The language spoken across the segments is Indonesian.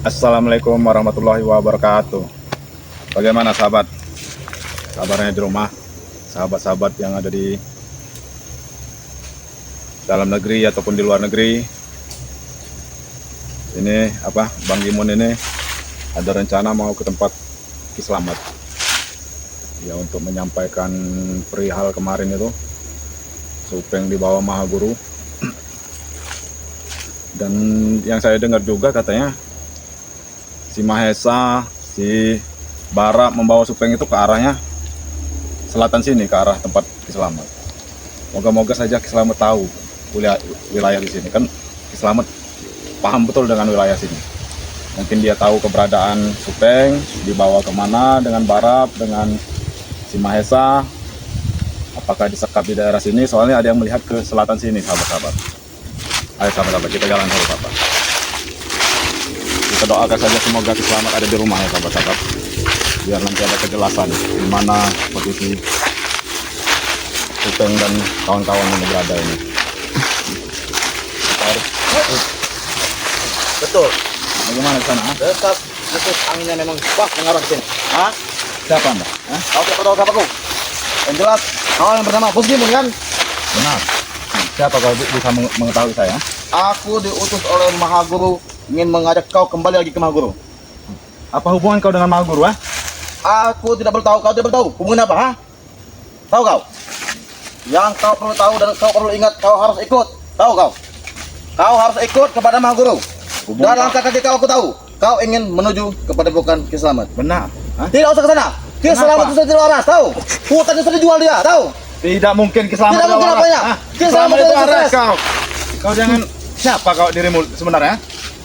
Assalamualaikum warahmatullahi wabarakatuh. Bagaimana sahabat? Kabarnya di rumah, sahabat-sahabat yang ada di dalam negeri ataupun di luar negeri. Ini Bang Gimun ini ada rencana mau ke tempat Ki Slamet ya, untuk menyampaikan perihal kemarin itu Supeng di bawah Mahaguru. Dan yang saya dengar juga katanya si Mahesa, si Bara membawa Supeng itu ke arahnya selatan sini, ke arah tempat Ki Slamet. Moga-moga saja Ki Slamet tahu wilayah di sini. Kan Ki Slamet paham betul dengan wilayah sini. Mungkin dia tahu keberadaan Supeng, dibawa kemana dengan Barap, dengan si Mahesa. Apakah disekap di daerah sini? Soalnya ada yang melihat ke selatan sini, sahabat-sahabat. Ayo sahabat-sahabat, kita jalan dulu, sahabat. Kita doakan saja semoga Ki Slamet ada di rumah ya, sahabat-sahabat. Biar nanti ada kejelasan di mana posisi Supeng dan kawan-kawan yang berada ini. Betul. Bagaimana di sana? Dekat anginnya memang wah mengarah ke sini. Hah? Siapa Anda? Kau tidak tahu siapa kau? Yang jelas kau yang bernama Bos Gimun kan? Benar. Siapa kau bisa mengetahui saya? Aku diutus oleh Mahaguru ingin mengajak kau kembali lagi ke Mahaguru. Apa hubungan kau dengan Mahaguru? Aku tidak bertahu, kau tidak bertahu. Hubungan apa? Ha? Tahu kau? Yang kau perlu tahu dan kau perlu ingat, kau harus ikut. Tahu kau? Kau harus ikut kepada Mahaguru. Dan langkah kaki kau aku tahu. Kau ingin menuju kepada bukan Ki Slamet. Benar. Tidak usah ke sana. Ki Slamet sudah tidak waras, tahu? Hutannya sudah dijual dia, tahu? Tidak mungkin Ki Slamet. Tidak mungkin apanya? Ki Slamet itu waras kau. Kau jangan siapa kau dirimu sebenarnya?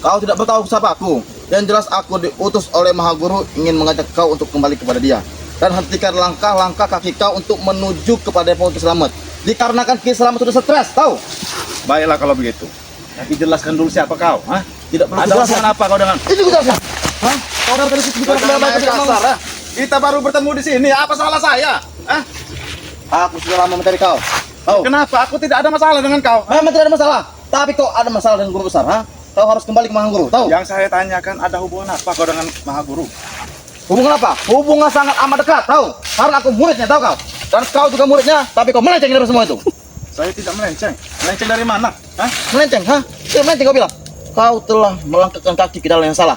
Kau tidak bertahu siapa aku. Yang jelas aku diutus oleh Mahaguru ingin mengajak kau untuk kembali kepada dia. Dan hentikan langkah-langkah kaki kau untuk menuju kepada Ki Slamet. Dikarenakan Ki Slamet sudah stres, tahu? Baiklah kalau begitu. Tapi jelaskan dulu siapa kau, Tidak perlu ada hubungan apa kau dengan? Itu juga jelaskan. Kau dari situ kasar, Kita baru bertemu di sini. Apa salah saya? Aku sudah lama mencari kau. Tahu? Kenapa? Aku tidak ada masalah dengan kau. Memang tidak ada masalah. Tapi kau ada masalah dengan guru besar, Kau harus kembali ke Mahaguru, tahu? Yang saya tanyakan ada hubungan apa kau dengan Mahaguru? Hubungan apa? Hubungan sangat amat dekat, tahu? Karena aku muridnya, tahu kau? Dan kau juga muridnya, tapi kau melenceng dari semua itu. Saya tidak melenceng. Melenceng dari mana? Melenceng, Ya melenceng kau bilang. Kau telah melangkahkan kaki ke jalan yang salah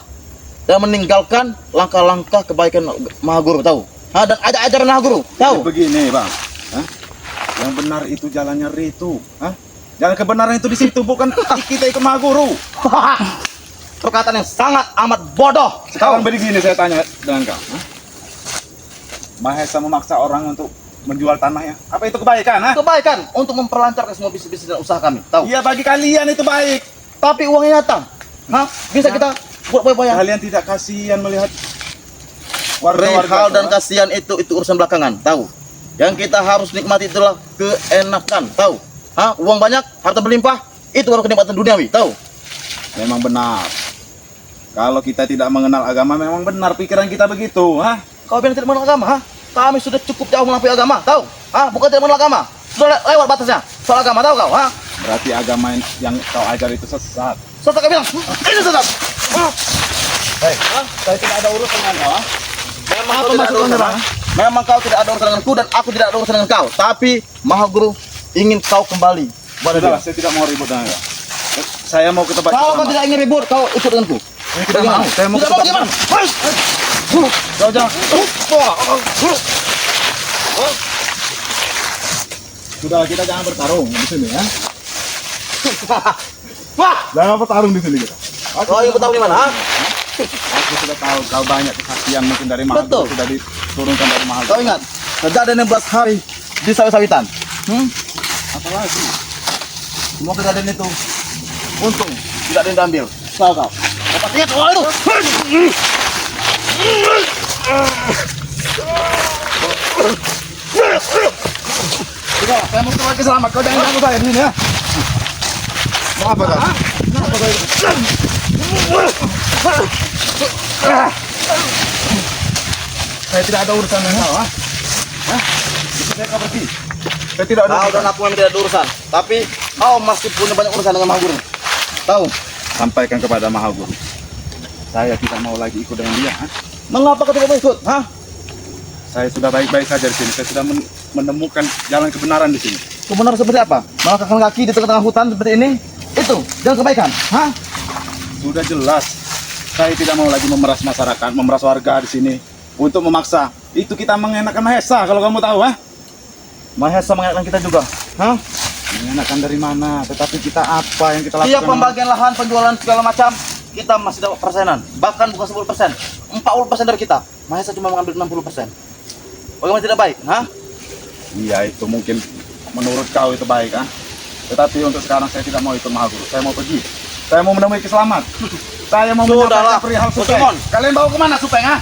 dan meninggalkan langkah-langkah kebaikan Mahaguru, tahu? Dan ajaran Mahaguru, tahu? Jadi begini, Bang. Yang benar itu jalannya Ritu. Jalan kebenaran itu di situ, bukan kita ikut Mahaguru. Perkataan yang sangat amat bodoh. Sekarang begini saya tanya dengan kau. Mahesa memaksa orang untuk menjual tanahnya. Apa itu kebaikan? Kebaikan untuk memperlancarkan semua bisnis dan usaha kami, tahu? Iya, bagi kalian itu baik. Tapi uangnya datang. Bisa kita buat bayar. Kalian tidak kasihan melihat Perihal dan kasihan itu urusan belakangan, tahu? Yang kita harus nikmati itulah keenakan, tahu? Uang banyak, harta berlimpah, itu baru kenikmatan duniawi, tahu? Memang benar. Kalau kita tidak mengenal agama, memang benar pikiran kita begitu. Kau bilang tidak mengenal agama, Kami sudah cukup jauh melampaui agama, tahu? Bukan tidak mengenal agama, sudah lewat batasnya. Soal agama, tahu kau? Berarti agama yang kau ajar itu sesat. Sesat kau bilang, ini sesat. Saya tidak ada urusan dengan kau. Memang kau tidak ada urusan denganku dan aku tidak ada urusan dengan kau. Tapi Mahaguru ingin kau kembali. Sudah, saya tidak mau ribut dengan kau. Saya mau ke tempat. Kalau kau tidak ingin ribut, kau ikut denganku. Saya tidak mau. Saya mau ke tempat. Jangan. Sudah, kita jangan bertarung di sini ya. Jangan bertarung di sini kita. Kau yang bertahu di mana? Aku sudah tahu kau banyak kesaktian mungkin dari Mahaguru. Betul. Sudah diturunkan dari Mahaguru. Kau ingat kejadian 16 hari di sawit-sawitan. Apa lagi? Semua kejadian itu untung tidak ada yang diambil. Tahu kau? Dapat ingat uang itu. Sudah, saya mau kembali ke selamat. Kau jangan ganggu saya di sini ya. Mau apa kau? Kenapa kau itu? Saya tidak ada urusan dengan kau. Saya kau pergi. Saya tidak ada Kau urusan. dan aku memang tidak ada urusan. Tapi kau masih punya banyak urusan dengan Mahaguru. Tahu? Sampaikan kepada Mahaguru. Saya tidak mau lagi ikut dengan dia. Ha? Mengapa kau tidak mau ikut? Hah? Saya sudah baik-baik saja di sini. Saya sudah menemukan jalan kebenaran di sini. Kebenaran seperti apa? Melangkahkan kaki di tengah-tengah hutan seperti ini? Itu jalan kebaikan. Hah? Sudah jelas. Saya tidak mau lagi memeras masyarakat, memeras warga di sini untuk memaksa. Itu kita mengenakan Mahesa kalau kamu tahu, ha? Mahesa mengingatkan kita juga. Hah? Mengenakan dari mana? Tetapi kita apa yang kita lakukan? Tiap pembagian lahan, penjualan segala macam, kita masih dapat persenan. Bahkan bukan 10%, 40% dari kita. Mahesa cuma mengambil 60%. Bagaimana tidak baik? Hah? Iya, itu mungkin menurut kau itu baik, ha? Tetapi untuk sekarang saya tidak mau ikut Mahaguru. Saya mau pergi. Saya mau menemui keselamat. Saya mau Sudahlah, menyampaikan perihal Supeng. Pokemon. Kalian bawa kemana Supeng, ha?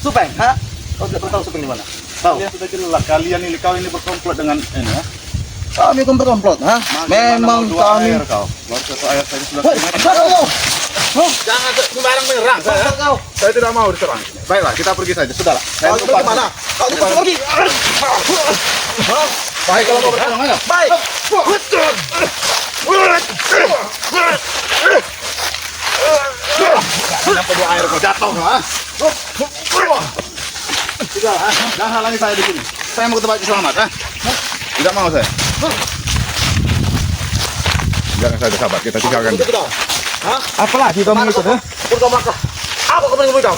Supeng, hah? Kau tidak tahu Supeng di mana? Tahu? Kalian sudah jelas. Kalian ini, kau ini berkomplot dengan ini, ha? Kami pun berkomplot, hah? Memang kami. Air kau. Baru satu air saja sudah. Hei, kau. Jangan sembarang menyerang saya. Kau. Saya tidak mau diserang. Baiklah, kita pergi saja. Sudahlah. Saya Kau lupa. kemana? Kau tidak pergi. Baik kalau mau bertolong aja. Baik. Kenapa dua air kau jatuh, ha? Sudah, ha? Jangan halangi saya di sini. Saya mau ke tempat selamat, ha? Tidak mau saya. Jangan saja sahabat, kita tinggalkan. Hah? Apalagi kamu ikut, ha? Kau makan. Apa kau menunggu kau?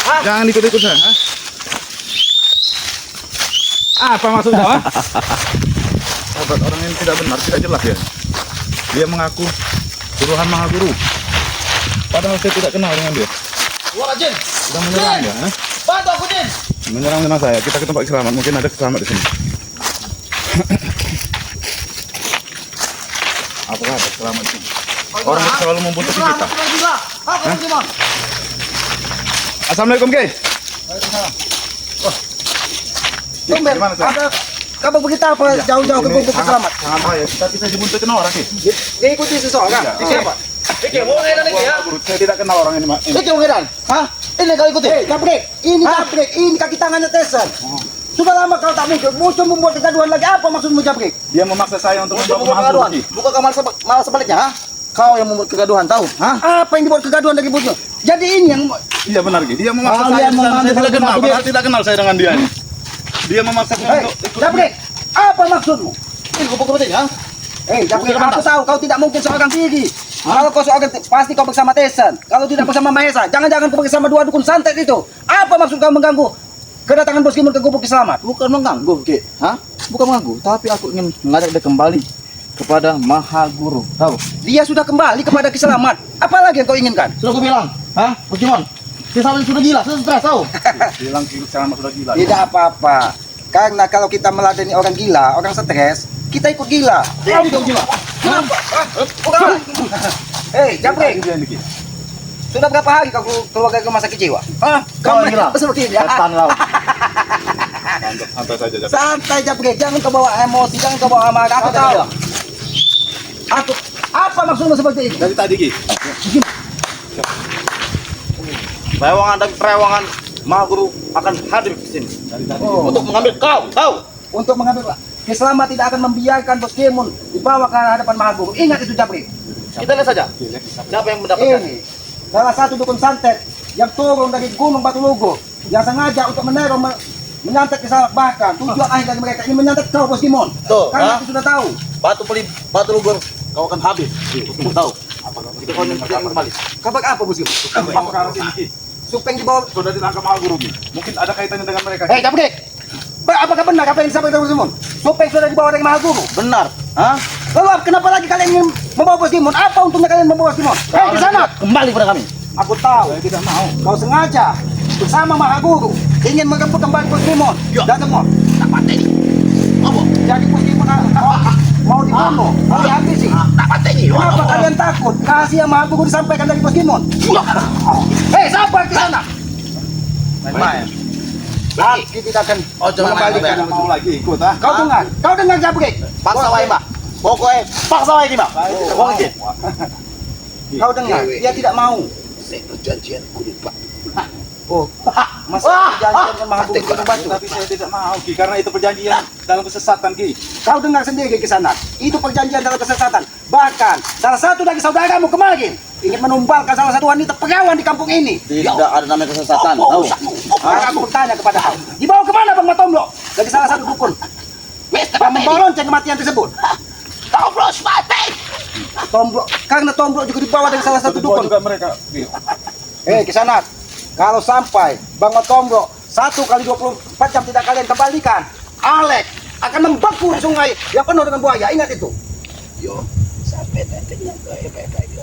Hah? Jangan ikut-ikut saya, ha? Apa maksudnya, ha? Sahabat, orang ini tidak benar, tidak jelas ya. Dia mengaku suruhan Mahaguru. Padahal saya tidak kenal dengan dia. Wah, Jin. Sudah menyerang dia, ha? Bantu aku, Jin. Menyerang dengan saya. Kita ke tempat selamat, mungkin ada selamat di sini. Apakah ada selamat di sini? Orang itu selalu membuntuti kita. Assalamualaikum, Ki. Tumben, Gimana, Sa? ada kabar begitu apa jauh-jauh ke gubuk selamat? Sangat bahaya. Kita bisa dibuntuti orang, Ki. Ikuti seseorang. Iya. Siapa? Iki, mau ngedan iki ya? Saya tidak kenal orang ini, Mak. Iki mau ngedan. Hah? Ini kau ikuti. Jabrik. Ini jabrik. Ini kaki tangannya tesan. Sudah lama kau tak muncul membuat kegaduhan lagi. Apa maksudmu jabrik? Dia memaksa saya untuk Muncul membawa membuat Mahaguru, kegaduhan. Ki. Bukan kau malah sebaliknya, ha? Kau yang membuat kegaduhan, tahu? Hah? Apa yang dibuat kegaduhan dari bosnya? Jadi ini yang Iya benar, Ki. Dia memaksa Kalian saya dan mengambil saya tidak kenal. kegaduhan. Padahal tidak kenal saya dengan dia. Dia memaksa saya Hei, untuk ikut. Jabrik. Apa maksudmu? Ini gubuk penting, ha? Hei, Jabrik, aku tahu kau tidak mungkin seorang diri. Kalau kau seorang pasti kau bersama Tesan. Kalau tidak bersama Mahesa, jangan-jangan kau bersama dua dukun santet itu. Apa maksud kau mengganggu kedatangan Bos Kimun ke Gubuk Selamat? Bukan mengganggu, Ki. Hah? Bukan mengganggu, tapi aku ingin mengajak dia kembali kepada Mahaguru. Tahu? Dia sudah kembali kepada Kiselamat. Apalagi yang kau inginkan? Sudah aku bilang. Hah? Bos Kimun, Kiselamat sudah gila, sudah stres, tahu? Bilang Ki sama sudah gila. Tidak apa-apa. Karena kalau kita meladeni orang gila, orang stres, kita ikut gila. Kau juga gila. Kenapa? Bukan. Hei, Jabrik. Dia ini, Ki. Sudah berapa hari kau keluar dari rumah sakit jiwa? Ah, Kau gila. Begini ya. setan kau. Santai saja, Jabrik. Santai Jabrik, jangan kau bawa emosi, jangan kau bawa amarah. Aku tahu. Aku apa maksudmu seperti itu? Dari tadi, Ki. Perewangan dan perewangan Mahaguru akan hadir ke sini. Dari tadi. Untuk mengambil kau, tahu? Untuk mengambil Kiselamat tidak akan membiarkan Bos Kimun dibawa ke hadapan Mahaguru. Ingat itu Jabrik. Kita lihat saja. Siapa yang mendapatkan? Ini salah satu dukun santet yang turun dari Gunung Batu Lugu yang sengaja untuk meneror menyantet Kiselamat, bahkan tujuan akhir dari mereka ini menyantet kau Bos Kimun. Karena aku sudah tahu. Batu Lugu kau akan habis. Kamu tahu. Kita kau kembali. Kabar apa Bos Kimun? Apa ke arah sini, Ki? Supeng dibawa. Sudah ditangkap Mahaguru, Ki. Mungkin ada kaitannya dengan mereka. Hei, Jabrik. Apakah benar apa yang disampaikan Bos Kimun? Supeng sudah dibawa dari Mahaguru. Benar. Hah? Lalu kenapa lagi kalian ingin membawa Bos Kimun? Apa untungnya kalian membawa Bos Kimun? Hei, di sana. Kembali pada kami. Aku tahu. Saya tidak mau. Kau sengaja bersama Mahaguru ingin merebut kembali Bos Kimun. Dan semua. Tak patah ini. Apa? Jadi Bos Kimun mau dibunuh, mau dihabisi. Tak patah ini. Kenapa kalian takut? Kasih yang Mahaguru disampaikan dari Bos Kimun. Hei, sabar di sana. Main. Kita tidak akan mengembalikan. Tidak mau lagi ikut, ah. Kau dengar Jabrik. Paksa wae, Mbak. Pokoknya paksa wae, Mbak. Kau dengar, dia tidak mau. Saya perjanjian kulit, Pak. Oh, masih perjanjian dengan Mahaguru Gunung Batu. Tapi saya tidak mau, Ki, karena itu perjanjian dalam kesesatan, Ki. Kau dengar sendiri ke sana. Itu perjanjian dalam kesesatan. Bahkan salah satu dari saudaramu kemarin ingin menumbalkan salah satu wanita pegawai di kampung ini. Tidak ada namanya kesesatan, tahu? Aku bertanya kepada kau, dibawa kemana Bang Matomblo? Dari salah satu dukun yang membawa lonceng kematian tersebut. Tomblo mati. Tomblo, karena Tomblo juga dibawa dari salah satu dukun. juga mereka. Kisanak, kalau sampai Bang Matomblo 1 kali 24 jam tidak kalian kembalikan, Alek akan membeku di sungai yang penuh dengan buaya. Ingat itu. Yo, sampai nantinya kayak yo.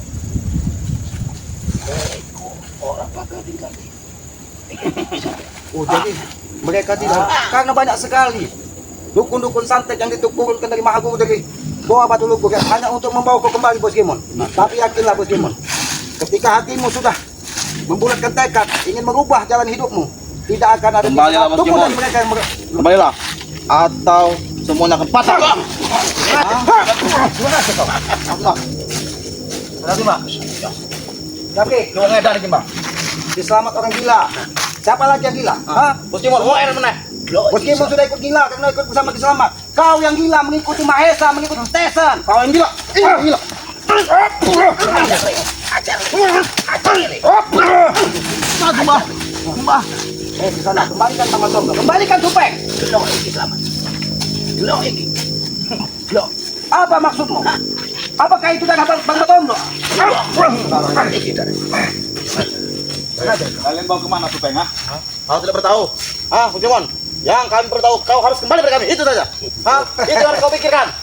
Orang bakal tinggal di. Oh, jadi mereka tidak, karena banyak sekali dukun-dukun santet yang diturunkan dari Mahaguru dari bawah Batu Lugur yang hanya untuk membawa kau kembali Bos Gimon. Tapi yakinlah Bos Gimon, ketika hatimu sudah membulatkan tekad ingin merubah jalan hidupmu, tidak akan ada Kembalilah, Bos dukun Gimon. dari mereka yang Kembalilah atau semuanya akan patah. Terima kasih kau. Terima kasih, Mbak. Tapi, lu ngedar lagi, Mbak. Diselamat orang gila. Siapa lagi yang gila? Hah? Bos Gimon, mau air mana? Bos Gimon sudah ikut gila karena ikut bersama Kiselamat. Kau yang gila mengikuti Mahesa, mengikuti Tesan. Kau yang gila. Gila. Di sana kembalikan Bang Matomblo. Kembalikan Supeng. Lo ini selamat. Lo ini. Loh, apa maksudmu? Apakah itu dan Bang Matomblo? Kalian bawa kemana Supeng? Kau tidak bertahu. Bos Gimon, yang kami bertahu kau harus kembali pada kami. Itu saja. Itu yang harus kau pikirkan.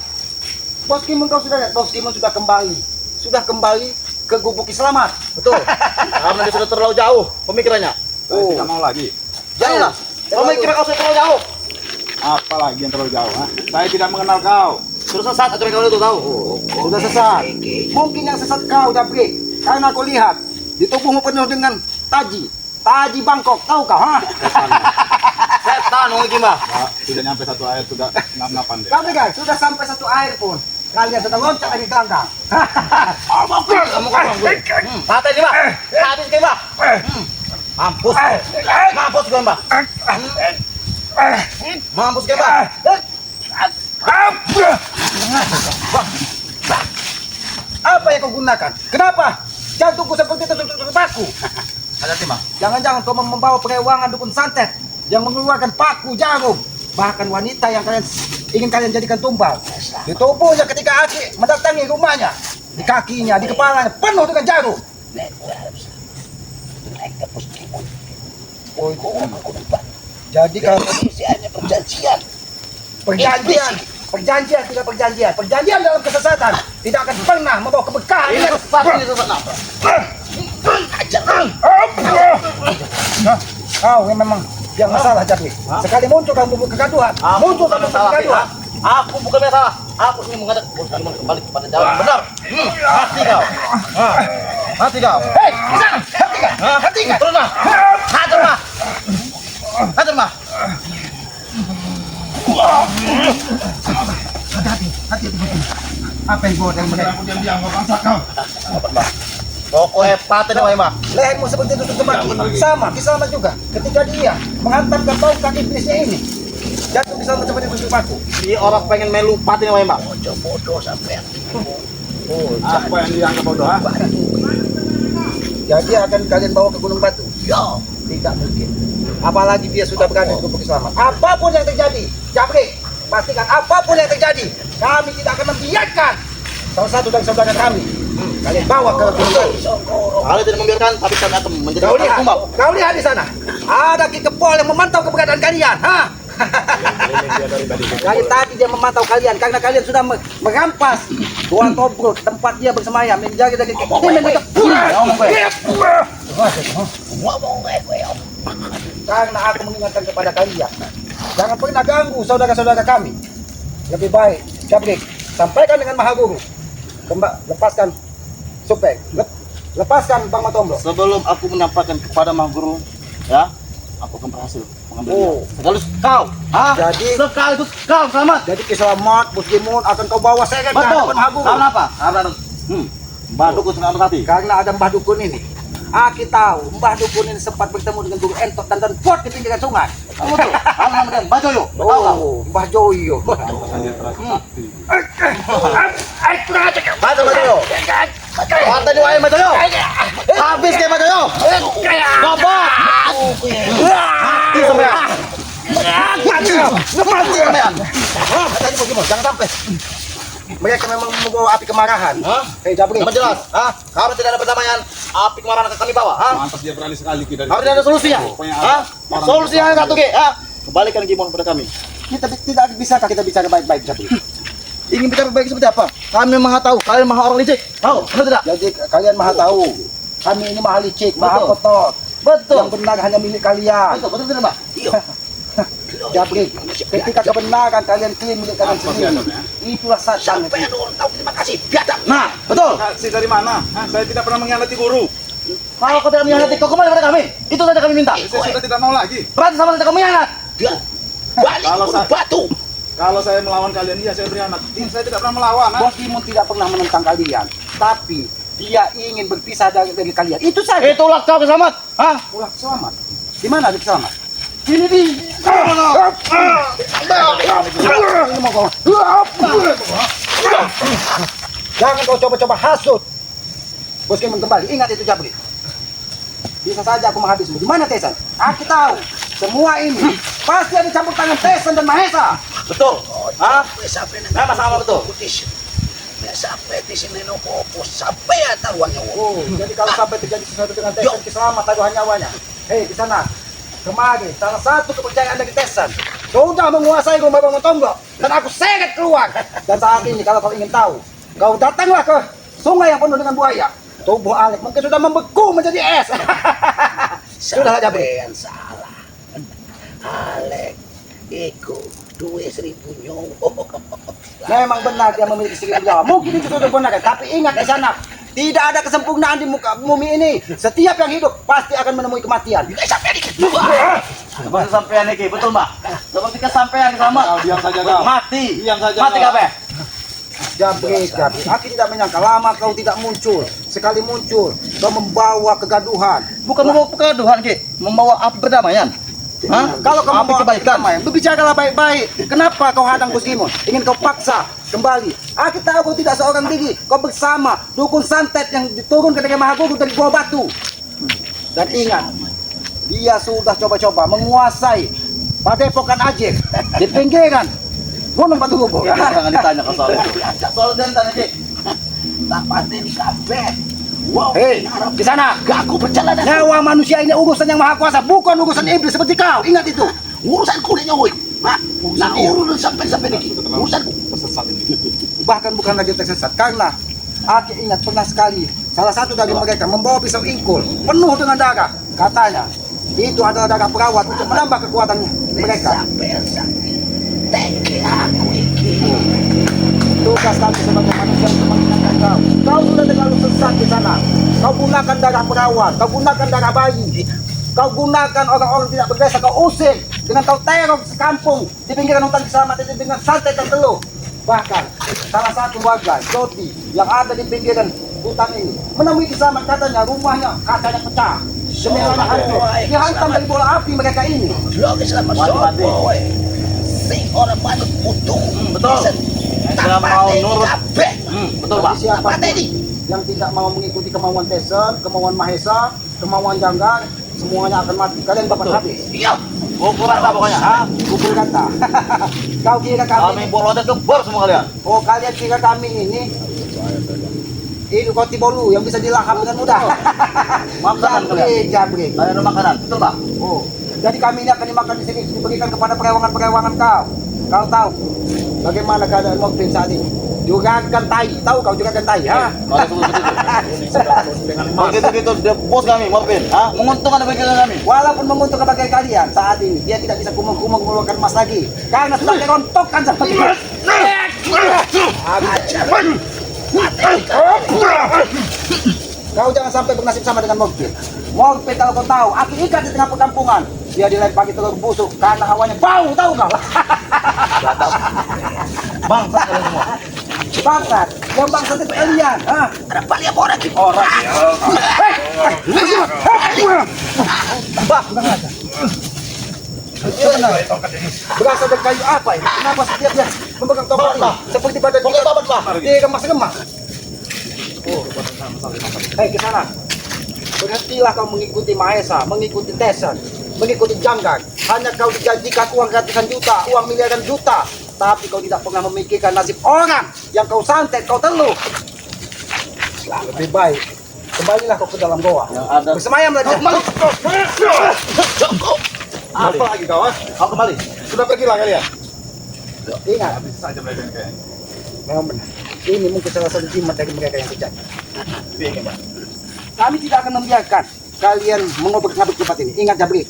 Bos Gimon kau sudah lihat? Bos Gimon sudah kembali. Sudah kembali ke gubuk Selamat. Betul. Karena dia sudah terlalu jauh pemikirannya. Saya tidak mau lagi. Janganlah. Pemikiran kau sudah terlalu jauh. Apalagi yang terlalu jauh? Saya tidak mengenal kau. Sudah sesat aturan kau itu tahu. Sudah sesat. Mungkin yang sesat kau, Jabri. Karena aku lihat di tubuhmu penuh dengan taji. Taji Bangkok, tahu kau? Ha? Setan mungkin mah. Sudah nyampe satu air sudah ngap-ngapan deh. Kami guys, sudah sampai satu air pun. Kalian sudah loncat dari gelanggang. Kamu kan patah ini mah. Habis ke mah. Mampus. Mampus ke mah. Mampus ke mah. Apa yang kau gunakan? Kenapa? Jantungku seperti tertutup paku. Hati mah. Jangan-jangan kau membawa perewangan dukun santet yang mengeluarkan paku jarum. Bahkan wanita yang ingin kalian jadikan tumbal. Di tubuhnya ketika Aki mendatangi rumahnya, di kakinya, di kepalanya penuh dengan jarum. Oh, jadi kalau Hanya perjanjian. perjanjian dalam kesesatan tidak akan pernah membawa keberkahan. Ini sesat ini sesat. Kau yang memang yang masalah jadi. Sekali muncul kamu kegaduhan, muncul kamu kegaduhan. Aku bukan masalah. Aku ingin mengajak Bos Gimon kembali kepada jalan yang benar. Mati kau. Mati kau. Hei, di sana, hentikan. Terus mah. Hajar mah. Hajar mah. Hati-hati. Apa yang kau dari mereka? Pokoknya patah nih mah. Lehermu seperti tutup kembali. Sama, Kiselamat juga. Ketika dia menghantamkan tongkat iblisnya ini, jatuh Kiselamat seperti tutup paku. Si orang pengen melu patah nih mah. Bodoh sampai. Apa yang dianggap bodoh? Jadi akan kalian bawa ke Gunung Batu? Yo. Tidak mungkin. Apalagi dia sudah berada di gubuk Kiselamat. Apapun yang terjadi, Jabri, pastikan apapun yang terjadi, kami tidak akan membiarkan salah satu dari saudara kami. Kalian bawa ke Gunung Batu. Kalau tidak membiarkan, tapi kami akan menjadi Kau lihat, tumbal. kau lihat di sana. Ada Ki Kepol yang memantau keberadaan kalian. Ha? Dari tadi dia memantau kalian karena kalian sudah merampas Tuan Tobruk tempat dia bersemayam menjaga dari karena aku mengingatkan kepada kalian, jangan pernah ganggu saudara-saudara kami. Lebih baik, Jabrik, sampaikan dengan Mahaguru. Lepaskan Supeng, lepaskan Bang Matomblo. Sebelum aku menyampaikan kepada Mahaguru, ya, aku akan berhasil mengambil dia. Sekaligus kau, sekaligus kau selamat. Jadi Kiselamat, Bos Gimon akan kau bawa seret ke Betul. hadapan Mahaguru. Karena apa? Karena Mbak Dukun sangat hati. Karena ada Mbah Dukun ini. Aki tahu Mbah Dukun ini sempat bertemu dengan Guru Entot dan Pot di pinggiran sungai. Kamu tuh, kamu namanya Mbak Joyo. Tahu kamu? Oh, Mbah Joyo. Mbak Joyo. Patay niyo ay matayo. Habis kayo matayo. Baba. Mati sampean. Mati sampean. Patay niyo Pokemon, jangan sampai. Mereka memang membawa api kemarahan. Hei, Jabri. Dapat jelas. Kalau tidak ada perdamaian, api kemarahan akan kami bawa. Mantas dia berani sekali kita. Harus ada solusinya. Solusinya yang satu, kembalikan Gimon pada kami. Kita tidak bisakah kita bicara baik-baik, Jabri? Ingin bicara baik seperti apa? Kami maha tahu, kalian maha orang licik. Tahu, benar tidak? Jadi kalian maha tahu. Kami ini maha licik, maha Betul. kotor. Betul. Yang benar hanya milik kalian. Betul tidak, Mbak? Jabri, ketika kebenaran kalian klaim milik kalian sendiri, itulah saat Sampai ada orang tahu terima kasih. Biadab. Nah, betul. Kasih dari mana? Saya tidak pernah mengkhianati guru. Kalau kau tidak mengkhianati, kau kembali pada kami. Itu saja kami minta. Saya sudah tidak mau lagi. Berarti sama saja kau mengkhianat. Dia balik Kalau bunuh saya- batu. Kalau saya melawan kalian, iya saya berkhianat. Saya tidak pernah melawan. Bos Imun tidak pernah menentang kalian, tapi dia ingin berpisah dari kalian. Itu saja. Itulah kau keselamat. Pulang selamat. Di mana dia selamat? Sini di. Ini mau kau. Jangan kau coba-coba hasut. Bos Imun kembali. Ingat itu Jabri. Bisa saja aku menghabismu. Di mana Tesan? Aku tahu. Semua ini pasti ada campur tangan Tesan dan Mahesa. Betul. Sampai Nama sama betul. Sampai di sini no fokus sampai taruhannya. Oh, jadi kalau sampai terjadi sesuatu dengan Tesan, selamat taruhan nyawanya. Hei, di sana. Kemarin, salah satu kepercayaan dari Tesan sudah menguasai rumah bangun tonggok dan aku seret keluar. Dan saat ini kalau kau ingin tahu, kau datanglah ke sungai yang penuh dengan buaya. Tubuh Alek mungkin sudah membeku menjadi es. Sudah Jabri. Yang salah. Alek, ikut 2.000 nyawa. Memang benar dia memiliki seribu nyawa. Mungkin itu sudah benar, tapi ingat di sana tidak ada kesempurnaan di muka bumi ini. Setiap yang hidup pasti akan menemui kematian. Sampai dikit juga. Seperti sampean iki, betul, Mbak? Seperti kesampean sama. Kau diam saja kau. Mati. Diam saja Mati kau. kabeh. Jabri, aku tidak menyangka lama kau tidak muncul. Sekali muncul, kau membawa kegaduhan. Bukan membawa kegaduhan, Ki. Membawa api perdamaian. Kalau kau api membawa kebaikan. kedamaian, berbicaralah baik-baik. Kenapa kau hadang Bos Gimon? Ingin kau paksa kembali. Aku tahu kau tidak seorang diri. Kau bersama dukun santet yang diturunkan dari Mahaguru dari Gua Batu. Dan ingat, dia sudah coba-coba menguasai Padepokan Ajik di pinggiran Gunung Batu Lubo. Jangan ditanya ke soal itu. Soal jantan, Ki. Tak patah di kabeh. Wow. Hei, di sana. Ganggu perjalanan. Nyawa manusia ini urusan yang maha kuasa, bukan urusan iblis seperti kau. Ingat itu. Urusan kulitnya woi. Nah, urus sampai dikit. Urusanku. Bahkan bukan lagi tersesat karena aku ingat pernah sekali salah satu dari mereka membawa pisau ingkul penuh dengan darah. Katanya itu adalah darah perawat untuk menambah kekuatan mereka. Sampai teke aku iki. Tugas kami sebagai manusia untuk mengingatkan kau. Kau sudah terlalu sesat di sana. Kau gunakan darah perawat, kau gunakan darah bayi, kau gunakan orang-orang tidak berdesa, kau usir dengan kau teror sekampung di pinggiran hutan keselamatan itu dengan santai dan teluh. Bahkan salah satu warga Joti yang ada di pinggiran hutan ini menemui Kisamat, katanya rumahnya kacanya pecah, jendelanya hancur, dihantam dari bola api mereka ini. Lagi selama Mati-mati. sopo woi. Sing orang manut utuh. Betul. Yang mau nurut. Betul, Pak. Bagi siapapun Apa ini? yang tidak mau mengikuti kemauan Tesan, kemauan Mahesa, kemauan Jangga, semuanya akan mati. Kalian bapak habis. Iya. Pukul rata pokoknya, Pukul kata. Kau kira Kami kami? bolonnya kebor semua kalian. Oh, kalian kira kami ini? Ini roti bolu yang bisa dilahap dengan mudah. Makan kalian. Jabri. Kalian ada makanan, betul, Pak? Oh, jadi kami ini akan dimakan di sini, diberikan kepada perewangan-perewangan kau. Kau tahu bagaimana keadaan Mokpin saat ini? Juragan tai, tahu kau juragan tai? Ha? Kalau begitu dia bos kami, Morpin. Menguntungkan bagian kami. Walaupun menguntungkan bagi kalian saat ini, dia tidak bisa kumung-kumung mengeluarkan emas lagi karena sudah dirontokkan seperti itu. Kau jangan sampai bernasib sama dengan Morpin. Morpin kalau kau tahu, aku ikat di tengah perkampungan. Dia dilempari telur busuk karena hawanya bau, tahu kau? Bangsa kalian semua. Bangsat, yang bangsat itu alien. Ada balik apa orang? Orang. Bah, kurang aja. Berasal dari kayu apa ini? Kenapa setiap dia memegang tombak ini? Seperti badan kita. Dia gemas-gemas. Oh, Hei, ke sana. Berhentilah kau mengikuti Mahesa, mengikuti Tesan, mengikuti Janggan. Hanya kau dijanjikan uang ratusan juta, uang miliaran juta. Tapi kau tidak pernah memikirkan nasib orang yang kau santet, kau teluh. Lebih baik, kembalilah kau ke dalam goa. Bersemayam lagi. Cukup. Apa lagi kau? Kau kembali. Sudah pergilah kalian. Ingat, Bisa aja mereka kayak. memang benar. Ini mungkin salah satu jimat dari mereka yang kejam. Kami tidak akan membiarkan kalian mengobrak-ngabrik tempat ini. Ingat Jabri,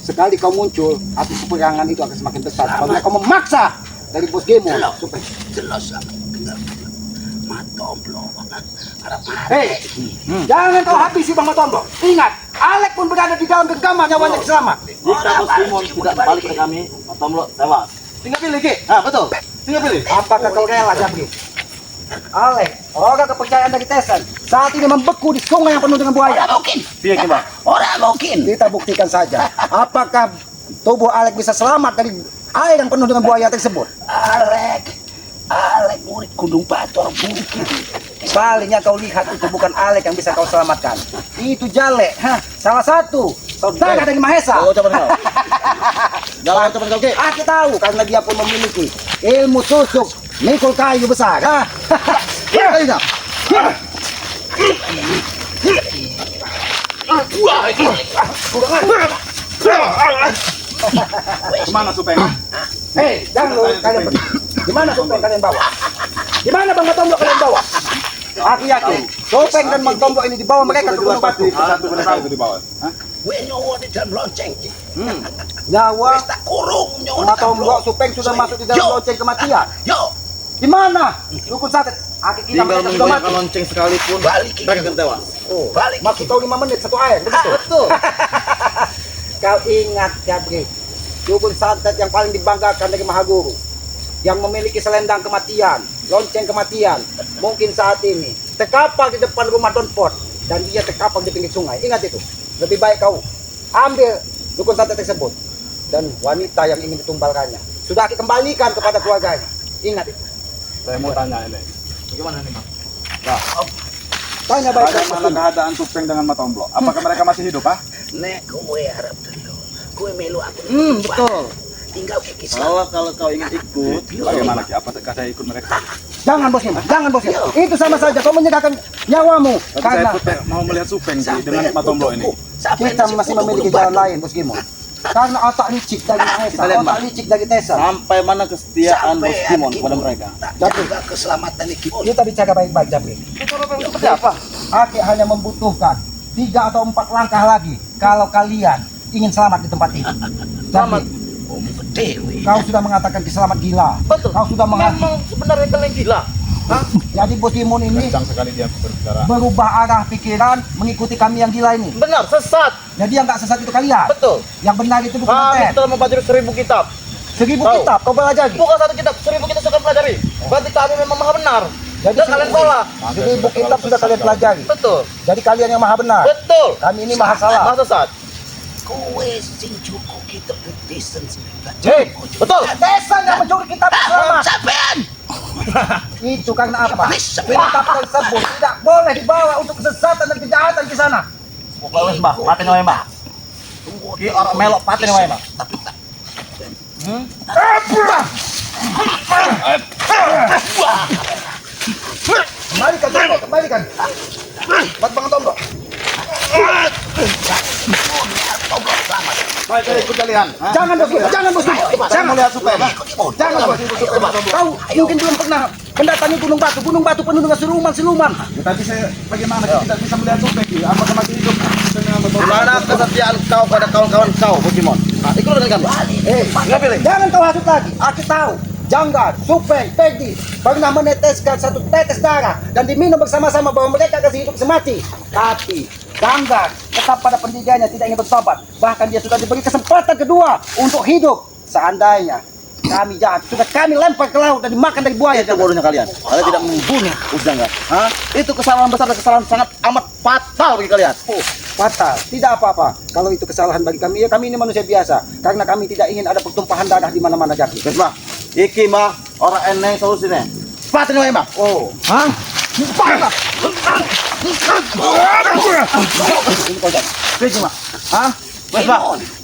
sekali kau muncul, api peperangan itu akan semakin besar. Apabila kau memaksa dari bos Gemo. Jelas. Matomblo. Hei, jangan kau habisi Bang Matomblo. Ingat, Alek pun berada di dalam genggaman nyawanya selamat. Jika Bos Simon tidak balik ke kami, Matomblo tewas. Tinggal pilih, Ki. Betul. Tinggal pilih. Apakah kau rela, Jabri? Alek, orang kepercayaan dari Tesan saat ini membeku di sungai yang penuh dengan buaya. Orang mungkin. Piye ki, Bang? Orang mungkin. Kita buktikan saja. Apakah tubuh Alek bisa selamat dari air yang penuh dengan buaya tersebut? Alek murid Gunung Batur mungkin. Palingnya kau lihat itu bukan Alek yang bisa kau selamatkan. Itu Jale, salah satu saudara dari Mahesa. Oh, coba kau. Jalan coba kau, Ki. Aku tahu karena dia pun memiliki ilmu tusuk mikul kayu besar. Kali dah. Kemana supaya? Hei, jangan lu kalian pergi. Di mana Sopeng kalian bawa? Di mana Bang Matomblo kalian bawa? Aku yakin Sopeng dan Matomblo ini dibawa mereka ke Gunung Batu. Satu benar itu di bawah. Gue nyawa di dalam lonceng. Nyawa Wes tak kurung nyawa di dalam Matomblo Sopeng sudah masuk di dalam Yo. lonceng kematian. Yo, Di mana? Dukun Satet. Aki kita Tinggal mereka sudah menggoyangkan mati. lonceng sekalipun, Balik, Ki. mereka akan tewas. Oh, balik. maksud kau 5 menit satu air, begitu? Betul. Kau ingat, Jabri, dukun santet yang paling dibanggakan dari Mahaguru, yang memiliki selendang kematian, lonceng kematian, mungkin saat ini terkapar di depan rumah Don Pot dan dia terkapar di pinggir sungai. Ingat itu. Lebih baik kau ambil dukun santet tersebut dan wanita yang ingin ditumbalkannya. Sudah Aki kembalikan kepada keluarganya. Ingat itu. Saya mau tanya ini. Bagaimana nih, Mas? Tanya baik-baik. Bagaimana keadaan Supeng dengan Matomblo? Apakah mereka masih hidup, ah? nek gue harap dulu. Gue melu aku. Betul. Tinggal kiki selamat. Kalau kau ingin ikut, Bagaimana Ki? Apakah saya ikut mereka? Jangan bosnya, jangan bosnya. Itu sama saja kau menyerahkan nyawamu Tapi saya karena ikut mau melihat Supeng Ki, dengan Matomblo ini. kita masih memiliki jalan lain bos Gimo. Karena otak licik dari Mahesa, Kita lihat, otak Mbak. licik dari Tesan. sampai mana kesetiaan Bos Simon kepada mereka? Jaga keselamatan di Kimon. Kita bicara baik-baik, Jabri. Seperti apa? Aki hanya membutuhkan 3 atau 4 langkah lagi kalau kalian ingin selamat di tempat ini. Jabri, Om gede gue. kau sudah mengatakan kiselamat gila. Betul. Kau sudah mengatakan. Memang sebenarnya kalian gila. Jadi bos Simon ini Kencang sekali dia berbicara. berubah arah pikiran mengikuti kami yang gila ini. Benar, sesat. Jadi yang tak sesat itu kalian. Betul. Yang benar itu bukan Kami konten. telah mempelajari 1000 kitab. 1000 Tahu. kitab kau pelajari. Bukan satu kitab, 1000 kita sudah pelajari. Berarti kami memang maha benar. Jadi Dan kalian salah. 1000 kitab sudah kalian pelajari. Betul. Jadi kalian yang maha benar. Betul. Kami ini maha salah. Maha sesat. Gue sing cukup kita berdesen. Hei, betul. Tesan yang mencuri kitab selamat. Sampean. Itu karena apa? Bisa. Kitab tersebut tidak boleh dibawa untuk kesesatan dan kejahatan di sana. Wes, Mbak, paten wae, Mbak. Ki orang melok paten wae, Mbak. Tapi tak. Kembalikan, Joko, kembalikan. Buat Bang Tombok. Baik, saya ikut kalian. Jangan bos, jangan bos. Saya mau lihat Supeng. Jangan bos. Kau mungkin belum pernah mendatangi Gunung Batu. Gunung Batu penuh dengan siluman-siluman. Tapi saya bagaimana Ki? Tidak bisa melihat Supeng Ki? Apakah masih hidup dengan Matomblo? Mana kesetiaan kau pada kawan-kawan kau, Bos Simon? Ikut dengan kami. Nggak pilih. Jangan kau hasut lagi. Aku tahu. Janggar, Supeng, Peggy pernah meneteskan 1 tetes darah dan diminum bersama-sama bahwa mereka kasih hidup semati. Tapi Janggar tetap pada pendiriannya, tidak ingin bertobat. Bahkan dia sudah diberi kesempatan kedua untuk hidup. Seandainya kami jahat, sudah kami lempar ke laut dan dimakan dari buaya. Itu bodohnya kalian. Kalian tidak membunuh Usjangga. Hah? Itu kesalahan besar dan kesalahan sangat amat fatal bagi kalian. Oh, fatal. Tidak apa-apa. Kalau itu kesalahan bagi kami, ya kami ini manusia biasa. Karena kami tidak ingin ada pertumpahan darah di mana-mana jadi. Wes, Mbak. Iki, Mbak, orang eneng solusinya. Paten wae, Mbak. Oh, hah? Cepat, Sige, Ma. Ha? Wes, Ba.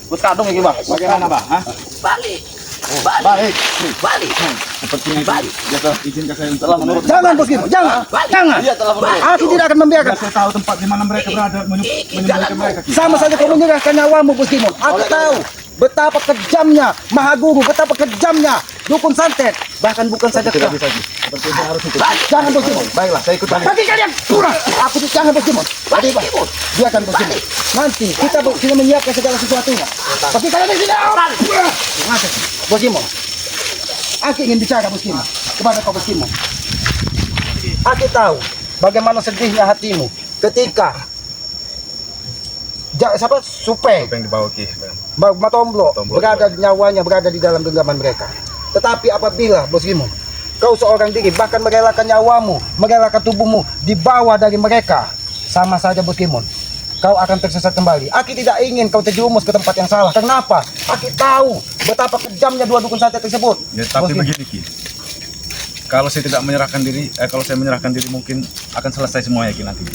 Wes kadung iki, Ba. Bagaimana, Ba? Ha? Balik. Balik. Balik. Sepertinya Balik. itu ya izinkan saya untuk Telah menurut. Jangan bos Gimon, jangan. Jangan. Iya, telah menurut. Aku tidak akan membiarkan. saya tahu tempat di mana mereka berada menyembunyikan mereka. Ki. Sama saja kau menyerahkan nyawamu bos Gimon. Aku tahu betapa kejamnya Mahaguru, betapa kejamnya dukun santet. Bahkan bukan saja Tidak kau. bisa Ki. Seperti saya harus ikut. Jangan bos Gimon. Baiklah, saya ikut balik. Bagi kalian kurang. Aku jangan bos Gimon. Balik, Gimon. Biarkan bos Gimon. Nanti kita sudah menyiapkan segala sesuatunya. Bagi kalian di sini. Bos Gimon. Aku ingin bicara bos Gimon kepada kau bos Gimon. Aku tahu bagaimana sedihnya hatimu ketika siapa Supeng Apa yang dibawa Ki? Matomblo Matomblo. berada nyawanya berada di dalam genggaman mereka. Tetapi apabila bos Gimon kau seorang diri bahkan merelakan nyawamu, merelakan tubuhmu dibawa dari mereka, sama saja bos Gimon, kau akan tersesat kembali. Aki tidak ingin kau terjerumus ke tempat yang salah. Kenapa? Aki tahu betapa kejamnya dua dukun santet tersebut. Ya, tapi Bos Gimon. begini Ki. Kalau saya tidak menyerahkan diri, kalau saya menyerahkan diri mungkin akan selesai semuanya Ki nanti.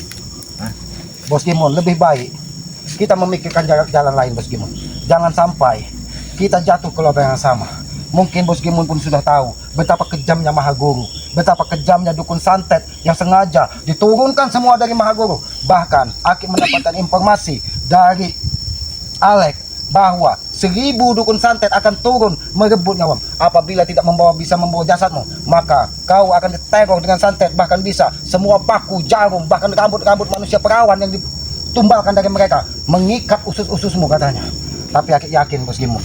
Bos Gimon, lebih baik kita memikirkan jalan lain Bos Gimon. Jangan sampai kita jatuh ke lubang yang sama. Mungkin Bos Gimon pun sudah tahu betapa kejamnya Mahaguru, betapa kejamnya dukun santet yang sengaja diturunkan semua dari Mahaguru. Bahkan Aki mendapatkan informasi dari Alek bahwa 1000 dukun santet akan turun merebut nyawam. Apabila tidak bisa membawa jasadmu, maka kau akan diteror dengan santet. Bahkan bisa semua paku, jarum, bahkan rambut-rambut manusia perawan yang ditumbalkan dari mereka mengikat usus-ususmu katanya. Tapi Aki yakin Bos Gimon,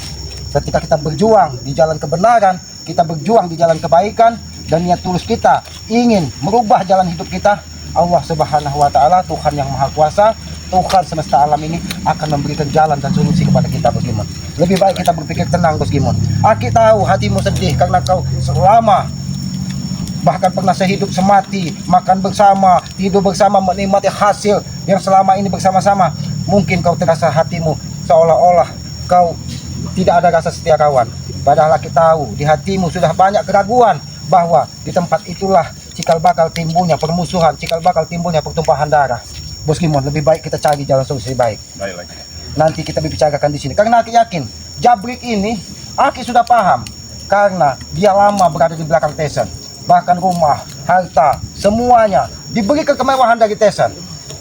ketika kita berjuang di jalan kebenaran, kita berjuang di jalan kebaikan, dan niat tulus kita ingin merubah jalan hidup kita, Allah Subhanahu wa Ta'ala, Tuhan yang Maha Kuasa, Tuhan semesta alam ini akan memberikan jalan dan solusi kepada kita Bos Gimon. Lebih baik kita berpikir tenang Bos Gimon. Aki tahu hatimu sedih karena kau selama bahkan pernah sehidup semati, makan bersama, tidur bersama, menikmati hasil yang selama ini bersama-sama. Mungkin kau terasa hatimu seolah-olah kau tidak ada rasa setia kawan. Padahal Aki tahu di hatimu sudah banyak keraguan bahwa di tempat itulah cikal bakal timbulnya permusuhan, cikal bakal timbulnya pertumpahan darah. Bos Gimon, lebih baik kita cari jalan solusi baik. Baik lagi. Nanti kita bicarakan di sini. Karena Aki yakin Jabrik ini Aki sudah paham karena dia lama berada di belakang Tesen. Bahkan rumah, harta, semuanya diberikan kemewahan dari Tesen.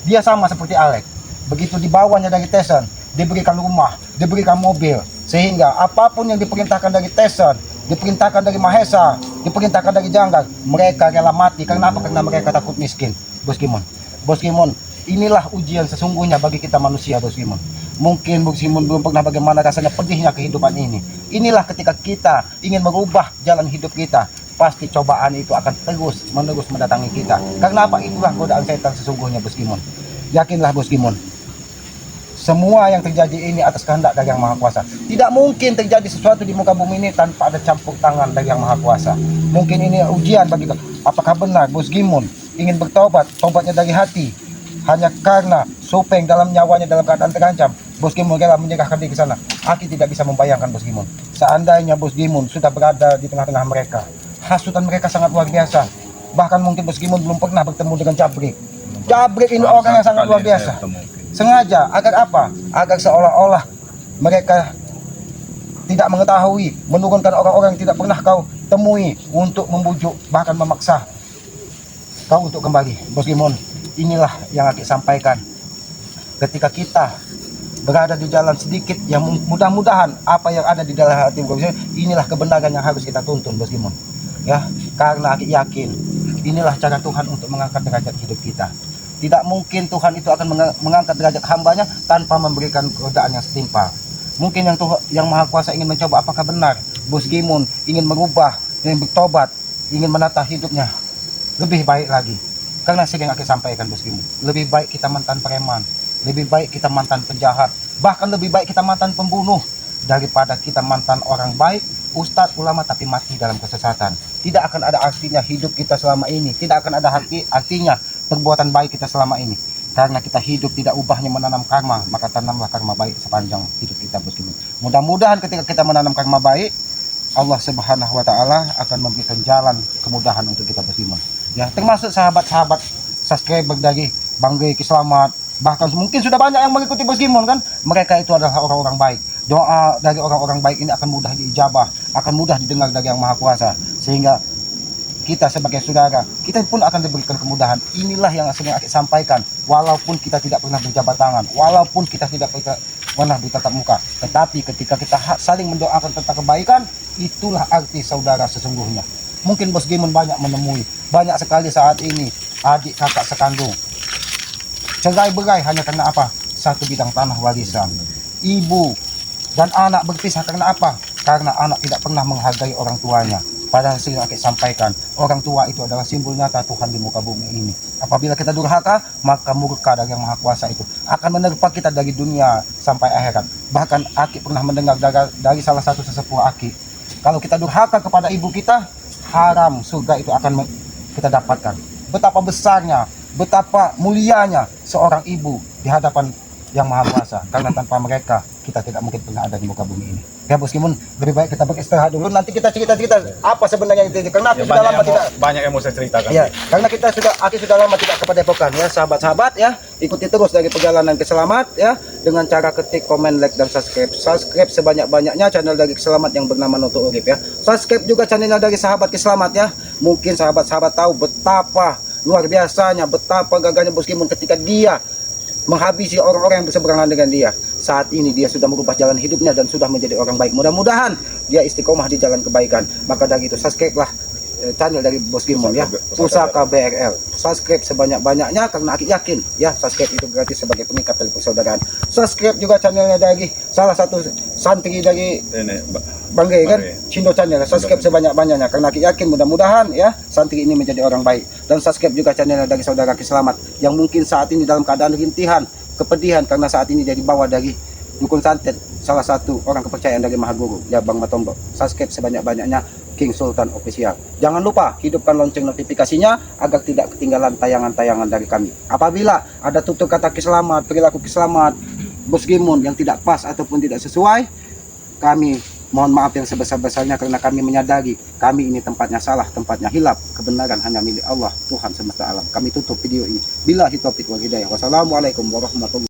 Dia sama seperti Alek. Begitu dibawanya dari Tesen, diberikan rumah, diberikan mobil, sehingga apapun yang diperintahkan dari Tesen, diperintahkan dari Mahesa, diperintahkan dari Janggal, mereka rela mati. Karena apa? Karena mereka takut miskin. Bos Gimon, Bos Gimon, inilah ujian sesungguhnya bagi kita manusia Bos Gimon. Mungkin Bos Gimon belum pernah bagaimana rasanya pedihnya kehidupan ini. Inilah ketika kita ingin merubah jalan hidup kita, pasti cobaan itu akan terus menerus mendatangi kita. Karena apa? Itulah godaan setan sesungguhnya Bos Gimon. Yakinlah Bos Gimon, semua yang terjadi ini atas kehendak dari Yang Maha Kuasa. Tidak mungkin terjadi sesuatu di muka bumi ini tanpa ada campur tangan dari Yang Maha Kuasa. Mungkin ini ujian bagi kita. Apakah benar Bos Gimon ingin bertobat, tobatnya dari hati, hanya karena Supeng dalam nyawanya dalam keadaan terancam, Bos Gimon rela menyerahkan diri ke sana? Aki tidak bisa membayangkan Bos Gimon. Seandainya Bos Gimon sudah berada di tengah-tengah mereka, hasutan mereka sangat luar biasa. Bahkan mungkin Bos Gimon belum pernah bertemu dengan Jabrik. Jabrik ini orang yang sangat luar biasa. Sengaja agar apa? Agar seolah-olah mereka tidak mengetahui, menurunkan orang-orang yang tidak pernah kau temui untuk membujuk, bahkan memaksa kau untuk kembali. Bos Gimon, inilah yang Aki sampaikan. Ketika kita berada di jalan sedikit yang mudah-mudahan apa yang ada di dalam hati Bos Gimon, inilah kebenaran yang harus kita tuntun Bos Gimon. Ya, karena Aki yakin inilah cara Tuhan untuk mengangkat derajat hidup kita. Tidak mungkin Tuhan itu akan mengangkat derajat hambanya tanpa memberikan godaan yang setimpal. Mungkin yang Maha Kuasa ingin mencoba apakah benar Bos Gimon ingin merubah, ingin bertobat, ingin menata hidupnya lebih baik lagi. Karena sering Aki sampaikan Bos Gimon, lebih baik kita mantan preman, lebih baik kita mantan penjahat, bahkan lebih baik kita mantan pembunuh daripada kita mantan orang baik, ustadz, ulama tapi mati dalam kesesatan. Tidak akan ada artinya hidup kita selama ini, tidak akan ada artinya perbuatan baik kita selama ini. Karena kita hidup tidak ubahnya menanam karma, maka tanamlah karma baik sepanjang hidup kita Bos Gimon. Mudah-mudahan ketika kita menanam karma baik, Allah Subhanahu wa Ta'ala akan memberikan jalan kemudahan untuk kita Bos Gimon. Ya, termasuk sahabat-sahabat subscriber dari Banggai Kiselamat, bahkan mungkin sudah banyak yang mengikuti Bos Gimon kan, mereka itu adalah orang-orang baik. Doa dari orang-orang baik ini akan mudah diijabah, akan mudah didengar dari Yang Maha Kuasa, sehingga kita sebagai saudara, kita pun akan diberikan kemudahan. Inilah yang sering Aki sampaikan, walaupun kita tidak pernah berjabat tangan, walaupun kita tidak pernah bertatap muka, tetapi ketika kita saling mendoakan tentang kebaikan, itulah arti saudara sesungguhnya. Mungkin Bos Gimon banyak menemui, banyak sekali saat ini adik kakak sekandung cerai berai hanya karena apa? Satu bidang tanah warisan. Ibu dan anak berpisah karena apa? Karena anak tidak pernah menghargai orang tuanya. Padahal sering Aki sampaikan, orang tua itu adalah simbol nyata Tuhan di muka bumi ini. Apabila kita durhaka, maka murka dari Yang Maha Kuasa itu akan menerpa kita dari dunia sampai akhirat. Bahkan Aki pernah mendengar dari salah satu sesepuh Aki, kalau kita durhaka kepada ibu kita, haram surga itu akan kita dapatkan. Betapa besarnya, betapa mulianya seorang ibu di hadapan Yang Maha Kuasa, karena tanpa mereka kita tidak mungkin pernah ada di muka bumi ini. Ya Bos Gimon, lebih baik kita beristirahat dulu, nanti kita cerita apa sebenarnya itu, karena Aki sudah lama tidak, banyak yang mau saya ceritakan. ya, karena Aki sudah lama tidak ke Padepokan ya, sahabat-sahabat ya, ikuti terus dari perjalanan Keselamat ya, dengan cara ketik, komen, like dan subscribe sebanyak-banyaknya channel dari Keselamat yang bernama Noto Urip ya. Subscribe juga channelnya dari sahabat Keselamat ya. Mungkin sahabat-sahabat tahu betapa luar biasanya, betapa gagahnya Bos Gimon ketika dia menghabisi orang-orang yang berseberangan dengan dia. Saat ini dia sudah merubah jalan hidupnya dan sudah menjadi orang baik. Mudah-mudahan dia istiqomah di jalan kebaikan. Maka dari itu subscribe-lah channel dari Bos Gimon ya, Pusaka BRL. Subscribe sebanyak-banyaknya karena Aki yakin ya, subscribe itu gratis sebagai pengikat tali persaudaraan. Subscribe juga channelnya dari salah satu santri dari Banggai kan, Cindo Channel. Subscribe sebanyak-banyaknya karena Aki yakin mudah-mudahan ya santri ini menjadi orang baik. Dan subscribe juga channelnya dari saudara Keselamat yang mungkin saat ini dalam keadaan rintihan, kepedihan karena saat ini dia dibawa dari dukun santet, salah satu orang kepercayaan dari Maha Guru ya Bang Matombo. Subscribe sebanyak-banyaknya King Sultan Official. Jangan lupa hidupkan lonceng notifikasinya agar tidak ketinggalan tayangan-tayangan dari kami. Apabila ada tutur kata Keselamat, perilaku Keselamat, Bos Gimon yang tidak pas ataupun tidak sesuai, kami mohon maaf yang sebesar-besarnya karena kami menyadari kami ini tempatnya salah, tempatnya hilaf. Kebenaran hanya milik Allah, Tuhan semesta alam. Kami tutup video ini. Billahi taufiq wal hidayah. Wassalamualaikum warahmatullahi wabarakatuh.